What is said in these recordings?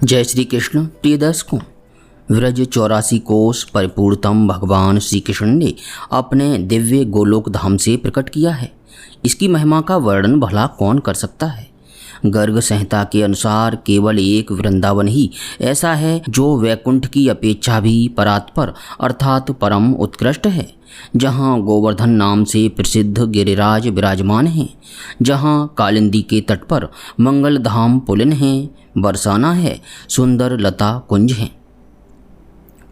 जय श्री कृष्ण। प्रिय दर्शकों, व्रज 84 कोस परिपूर्णतम भगवान श्री कृष्ण ने अपने दिव्य गोलोक धाम से प्रकट किया है। इसकी महिमा का वर्णन भला कौन कर सकता है। गर्ग संहिता के अनुसार केवल एक वृंदावन ही ऐसा है जो वैकुंठ की अपेक्षा भी परात्पर अर्थात परम उत्कृष्ट है, जहाँ गोवर्धन नाम से प्रसिद्ध गिरिराज विराजमान हैं, जहाँ कालिंदी के तट पर मंगल धाम पुलिन है, बरसाना है, सुंदर लता कुंज हैं।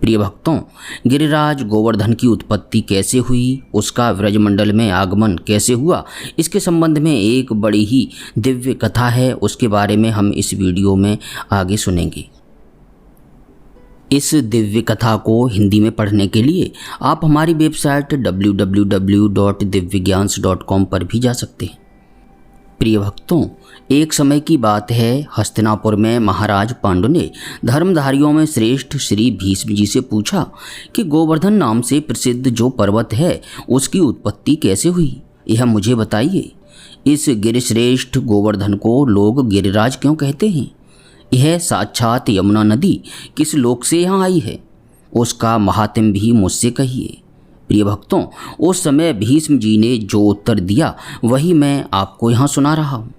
प्रिय भक्तों, गिरिराज गोवर्धन की उत्पत्ति कैसे हुई, उसका व्रजमंडल में आगमन कैसे हुआ, इसके संबंध में एक बड़ी ही दिव्य कथा है। उसके बारे में हम इस वीडियो में आगे सुनेंगे। इस दिव्य कथा को हिंदी में पढ़ने के लिए आप हमारी वेबसाइट www.divygyans.com पर भी जा सकते हैं। प्रिय भक्तों, एक समय की बात है, हस्तिनापुर में महाराज पांडु ने धर्मधारियों में श्रेष्ठ श्री भीष्म जी से पूछा कि गोवर्धन नाम से प्रसिद्ध जो पर्वत है उसकी उत्पत्ति कैसे हुई, यह मुझे बताइए। इस गिरिश्रेष्ठ गोवर्धन को लोग गिरिराज क्यों कहते हैं? यह साक्षात यमुना नदी किस लोक से यहाँ आई है, उसका महात्म्य भी मुझसे कहिए। प्रिय भक्तों, उस समय भीष्म जी ने जो उत्तर दिया वही मैं आपको यहाँ सुना रहा हूँ।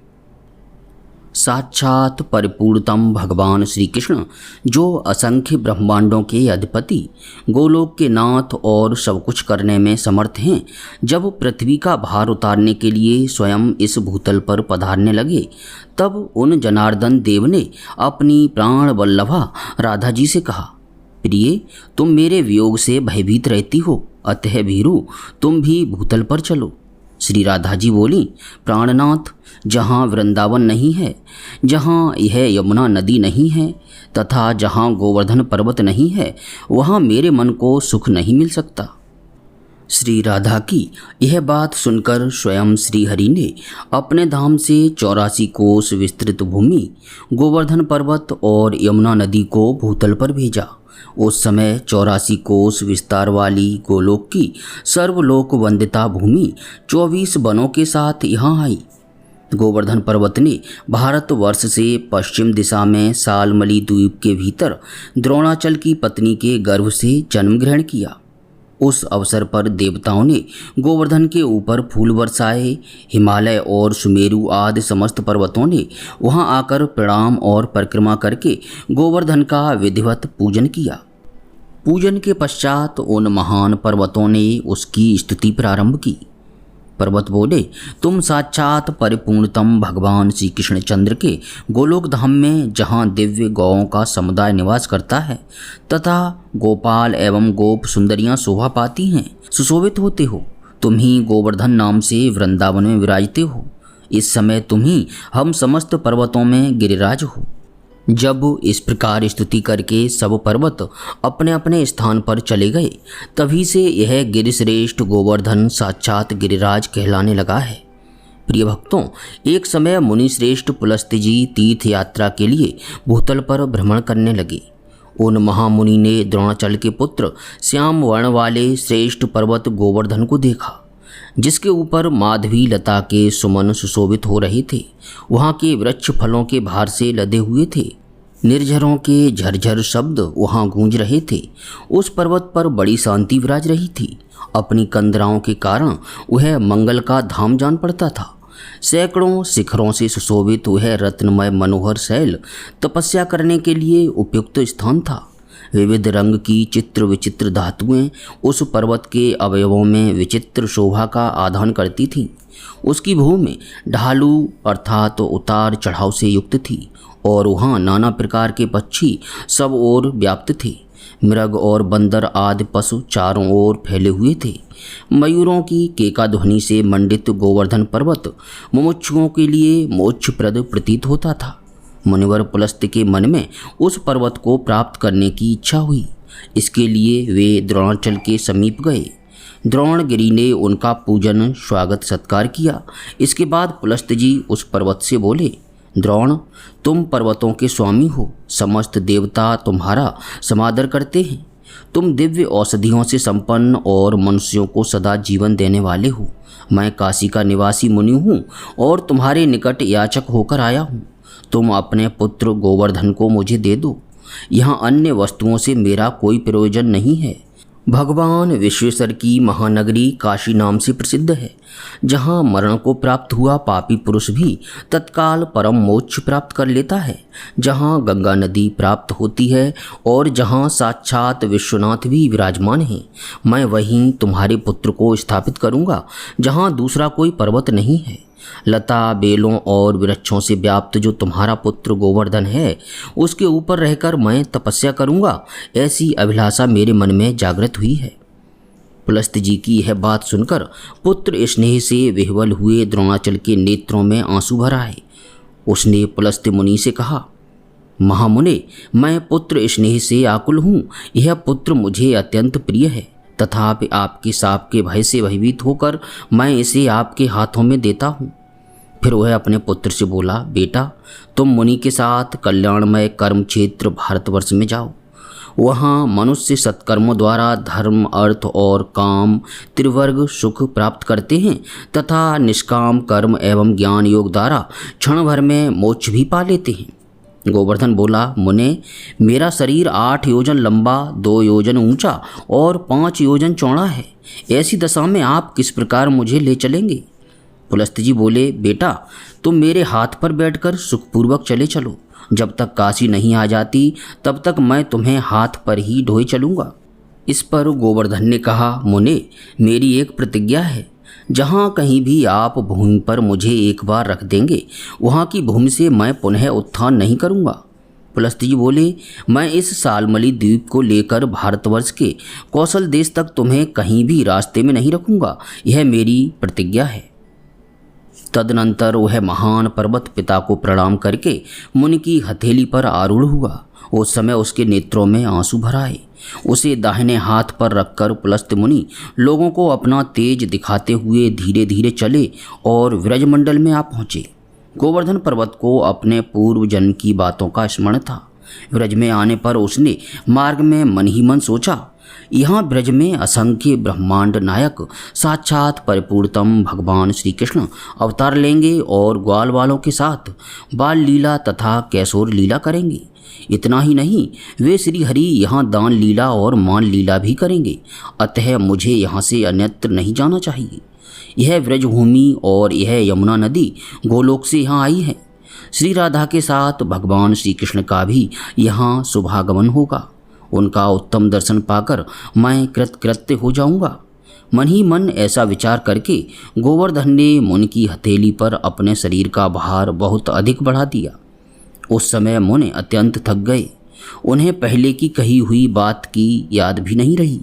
साक्षात परिपूर्णतम भगवान श्री कृष्ण, जो असंख्य ब्रह्मांडों के अधिपति, गोलोक के नाथ और सब कुछ करने में समर्थ हैं, जब पृथ्वी का भार उतारने के लिए स्वयं इस भूतल पर पधारने लगे, तब उन जनार्दन देव ने अपनी प्राण वल्लभा राधा जी से कहा, प्रिय, तुम मेरे वियोग से भयभीत रहती हो, अतः भीरू तुम भी भूतल पर चलो। श्री राधा जी बोली, प्राणनाथ, जहाँ वृंदावन नहीं है, जहाँ यह यमुना नदी नहीं है तथा जहाँ गोवर्धन पर्वत नहीं है, वहाँ मेरे मन को सुख नहीं मिल सकता। श्री राधा की यह बात सुनकर स्वयं श्री हरि ने अपने धाम से 84 कोस विस्तृत भूमि, गोवर्धन पर्वत और यमुना नदी को भूतल पर भेजा। उस समय 84 कोस विस्तार वाली गोलोक की सर्वलोक वंदिता भूमि 24 वनों के साथ यहाँ आई। गोवर्धन पर्वत ने भारतवर्ष से पश्चिम दिशा में सालमली द्वीप के भीतर द्रोणाचल की पत्नी के गर्भ से जन्म ग्रहण किया। उस अवसर पर देवताओं ने गोवर्धन के ऊपर फूल बरसाए। हिमालय और सुमेरु आदि समस्त पर्वतों ने वहां आकर प्रणाम और परिक्रमा करके गोवर्धन का विधिवत पूजन किया। पूजन के पश्चात उन महान पर्वतों ने उसकी स्तुति प्रारंभ की। पर्वत बोले, तुम साक्षात परिपूर्णतम भगवान श्री कृष्ण चंद्र के गोलोक धाम में, जहाँ दिव्य गौओं का समुदाय निवास करता है तथा गोपाल एवं गोप सुंदरियां शोभा पाती हैं, सुशोभित होते हो, तुम ही गोवर्धन नाम से वृंदावन में विराजते हो। इस समय तुम ही हम समस्त पर्वतों में गिरिराज हो। जब इस प्रकार स्तुति करके सब पर्वत अपने अपने स्थान पर चले गए, तभी से यह गिरिश्रेष्ठ गोवर्धन साक्षात गिरिराज कहलाने लगा है। प्रिय भक्तों, एक समय मुनि श्रेष्ठ पुलस्त्य जी तीर्थ यात्रा के लिए भूतल पर भ्रमण करने लगे। उन महामुनि ने द्रोणाचल के पुत्र श्याम वर्ण वाले श्रेष्ठ पर्वत गोवर्धन को देखा, जिसके ऊपर माधवी लता के सुमन सुशोभित हो रहे थे। वहाँ के वृक्ष फलों के भार से लदे हुए थे। निर्झरों के झरझर शब्द वहाँ गूंज रहे थे। उस पर्वत पर बड़ी शांति विराज रही थी। अपनी कंदराओं के कारण वह मंगल का धाम जान पड़ता था। सैकड़ों शिखरों से सुशोभित वह रत्नमय मनोहर शैल तपस्या करने के लिए उपयुक्त स्थान था। विविध रंग की चित्र विचित्र धातुएं उस पर्वत के अवयवों में विचित्र शोभा का आधान करती थीं। उसकी भूमि ढालू अर्थात उतार चढ़ाव से युक्त थी और वहाँ नाना प्रकार के पक्षी सब ओर व्याप्त थे। मृग और बंदर आदि पशु चारों ओर फैले हुए थे। मयूरों की केका ध्वनि से मंडित गोवर्धन पर्वत मुमुक्षुओं के लिए मोक्षप्रद प्रतीत होता था। मुनिवर पुलस्त्य के मन में उस पर्वत को प्राप्त करने की इच्छा हुई। इसके लिए वे द्रोणाचल के समीप गए। द्रोणगिरि ने उनका पूजन स्वागत सत्कार किया। इसके बाद पुलस्त्य जी उस पर्वत से बोले, द्रोण, तुम पर्वतों के स्वामी हो, समस्त देवता तुम्हारा समादर करते हैं। तुम दिव्य औषधियों से संपन्न और मनुष्यों को सदा जीवन देने वाले हो। मैं काशी का निवासी मुनि हूँ और तुम्हारे निकट याचक होकर आया हूँ। तुम अपने पुत्र गोवर्धन को मुझे दे दो। यहाँ अन्य वस्तुओं से मेरा कोई प्रयोजन नहीं है। भगवान विश्वेश्वर की महानगरी काशी नाम से प्रसिद्ध है, जहाँ मरण को प्राप्त हुआ पापी पुरुष भी तत्काल परम मोक्ष प्राप्त कर लेता है, जहाँ गंगा नदी प्राप्त होती है और जहाँ साक्षात विश्वनाथ भी विराजमान हैं। मैं वहीं तुम्हारे पुत्र को स्थापित करूँगा, जहाँ दूसरा कोई पर्वत नहीं है। लता बेलों और वृक्षों से व्याप्त जो तुम्हारा पुत्र गोवर्धन है, उसके ऊपर रहकर मैं तपस्या करूंगा, ऐसी अभिलाषा मेरे मन में जागृत हुई है। पुलस्त जी की यह बात सुनकर पुत्र स्नेह से विह्वल हुए द्रोणाचल के नेत्रों में आंसू भर आए। उसने पुलस्त मुनि से कहा, महामुने, मैं पुत्र स्नेह से आकुल हूँ। यह पुत्र मुझे अत्यंत प्रिय है, तथापि आपके शाप के भय से भयभीत होकर मैं इसे आपके हाथों में देता हूँ। फिर वह अपने पुत्र से बोला, बेटा, तुम मुनि के साथ कल्याणमय कर्म क्षेत्र भारतवर्ष में जाओ। वहाँ मनुष्य सत्कर्मों द्वारा धर्म, अर्थ और काम त्रिवर्ग सुख प्राप्त करते हैं तथा निष्काम कर्म एवं ज्ञान योग द्वारा क्षण भर में मोक्ष भी पा लेते हैं। गोवर्धन बोला, मुने, मेरा शरीर 8 योजन लंबा, 2 योजन ऊंचा और 5 योजन चौड़ा है। ऐसी दशा में आप किस प्रकार मुझे ले चलेंगे? पुलस्त जी बोले, बेटा, तुम मेरे हाथ पर बैठकर सुखपूर्वक चले चलो। जब तक काशी नहीं आ जाती तब तक मैं तुम्हें हाथ पर ही ढोए चलूँगा। इस पर गोवर्धन ने कहा, मुने, मेरी एक प्रतिज्ञा है। जहाँ कहीं भी आप भूमि पर मुझे एक बार रख देंगे, वहाँ की भूमि से मैं पुनः उत्थान नहीं करूँगा। पुलस्त जी बोले, मैं इस सालमली द्वीप को लेकर भारतवर्ष के कौशल देश तक तुम्हें कहीं भी रास्ते में नहीं रखूँगा। यह मेरी प्रतिज्ञा है। तदनंतर वह महान पर्वत पिता को प्रणाम करके मुनि की हथेली पर आरूढ़ हुआ। उस समय उसके नेत्रों में आंसू भर आए। उसे दाहिने हाथ पर रखकर पुलस्त मुनि लोगों को अपना तेज दिखाते हुए धीरे धीरे चले और व्रजमंडल में आ पहुँचे। गोवर्धन पर्वत को अपने पूर्व जन्म की बातों का स्मरण था। व्रज में आने पर उसने मार्ग में मन ही मन सोचा, यहाँ ब्रज में असंख्य ब्रह्मांड नायक साक्षात परिपूर्णतम भगवान श्री कृष्ण अवतार लेंगे और ग्वाल वालों के साथ बाल लीला तथा कैशोर लीला करेंगे। इतना ही नहीं, वे श्री हरि यहाँ दान लीला और मान लीला भी करेंगे। अतः मुझे यहाँ से अन्यत्र नहीं जाना चाहिए। यह व्रजभूमि और यह यमुना नदी गोलोक से यहाँ आई है। श्री राधा के साथ भगवान श्री कृष्ण का भी यहाँ शुभागमन होगा। उनका उत्तम दर्शन पाकर मैं कृतकृत्य हो जाऊंगा। मन ही मन ऐसा विचार करके गोवर्धन ने मुनि की हथेली पर अपने शरीर का भार बहुत अधिक बढ़ा दिया। उस समय मुनि अत्यंत थक गए। उन्हें पहले की कही हुई बात की याद भी नहीं रही।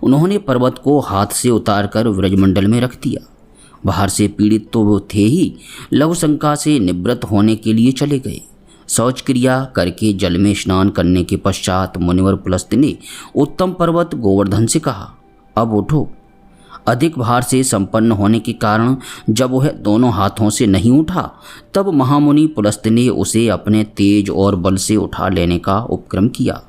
उन्होंने पर्वत को हाथ से उतारकर व्रजमंडल में रख दिया। बाहर से पीड़ित तो वो थे ही, लघु शंका से निवृत्त होने के लिए चले गए। शौच क्रिया करके जल में स्नान करने के पश्चात मुनिवर पुलस्त ने उत्तम पर्वत गोवर्धन से कहा, अब उठो। अधिक भार से संपन्न होने के कारण जब वह दोनों हाथों से नहीं उठा, तब महामुनि पुलस्त ने उसे अपने तेज और बल से उठा लेने का उपक्रम किया।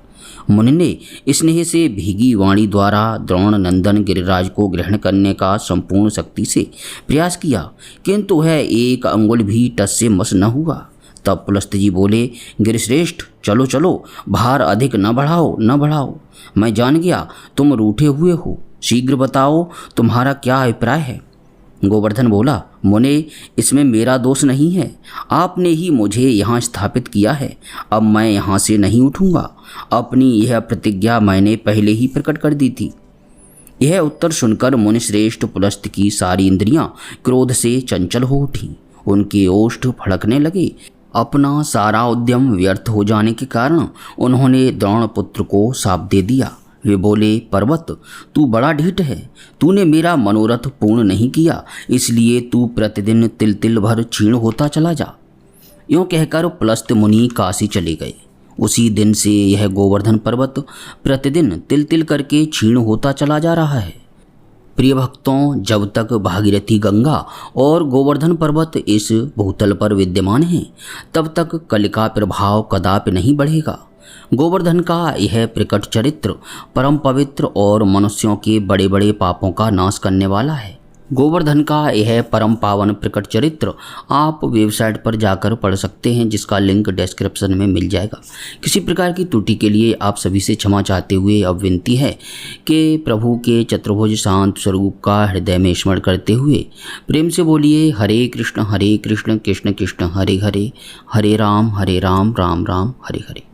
मुनि ने स्नेह से भीगी वाणी द्वारा द्रोण नंदन गिरिराज को ग्रहण करने का संपूर्ण शक्ति से प्रयास किया, किंतु वह एक अंगुल भी टस से मस न हुआ। तब पुलस्त जी बोले, गिरिश्रेष्ठ, चलो चलो, भार अधिक न बढ़ाओ। मैं जान गया तुम रूठे हुए हो। शीघ्र बताओ तुम्हारा क्या अभिप्राय है। गोवर्धन बोला, मुने, इसमें मेरा दोष नहीं है। आपने ही मुझे यहाँ स्थापित किया है। अब मैं यहाँ से नहीं उठूँगा। अपनी यह प्रतिज्ञा मैंने पहले ही प्रकट कर दी थी। यह उत्तर सुनकर मुनिश्रेष्ठ पुलस्त की सारी इंद्रियां क्रोध से चंचल हो उठी। उनके ओष्ठ फड़कने लगे। अपना सारा उद्यम व्यर्थ हो जाने के कारण उन्होंने द्रोणपुत्र को शाप दे दिया। वे बोले, पर्वत, तू बड़ा ढीठ है। तूने मेरा मनोरथ पूर्ण नहीं किया, इसलिए तू प्रतिदिन तिल तिल भर क्षीण होता चला जा। यूँ कहकर पुलस्त मुनि काशी चले गए। उसी दिन से यह गोवर्धन पर्वत प्रतिदिन तिल तिल करके क्षीण होता चला जा रहा है। प्रिय भक्तों, जब तक भागीरथी गंगा और गोवर्धन पर्वत इस भूतल पर विद्यमान हैं, तब तक कल का प्रभाव कदापि नहीं बढ़ेगा। गोवर्धन का यह प्रकट चरित्र परम पवित्र और मनुष्यों के बड़े बड़े पापों का नाश करने वाला है। गोवर्धन का यह परम पावन प्रकट चरित्र आप वेबसाइट पर जाकर पढ़ सकते हैं, जिसका लिंक डिस्क्रिप्शन में मिल जाएगा। किसी प्रकार की त्रुटि के लिए आप सभी से क्षमा चाहते हुए अब विनती है कि प्रभु के चतुर्भुज शांत स्वरूप का हृदय में स्मरण करते हुए प्रेम से बोलिए हरे कृष्ण कृष्ण कृष्ण हरे हरे, हरे राम राम राम हरे हरे।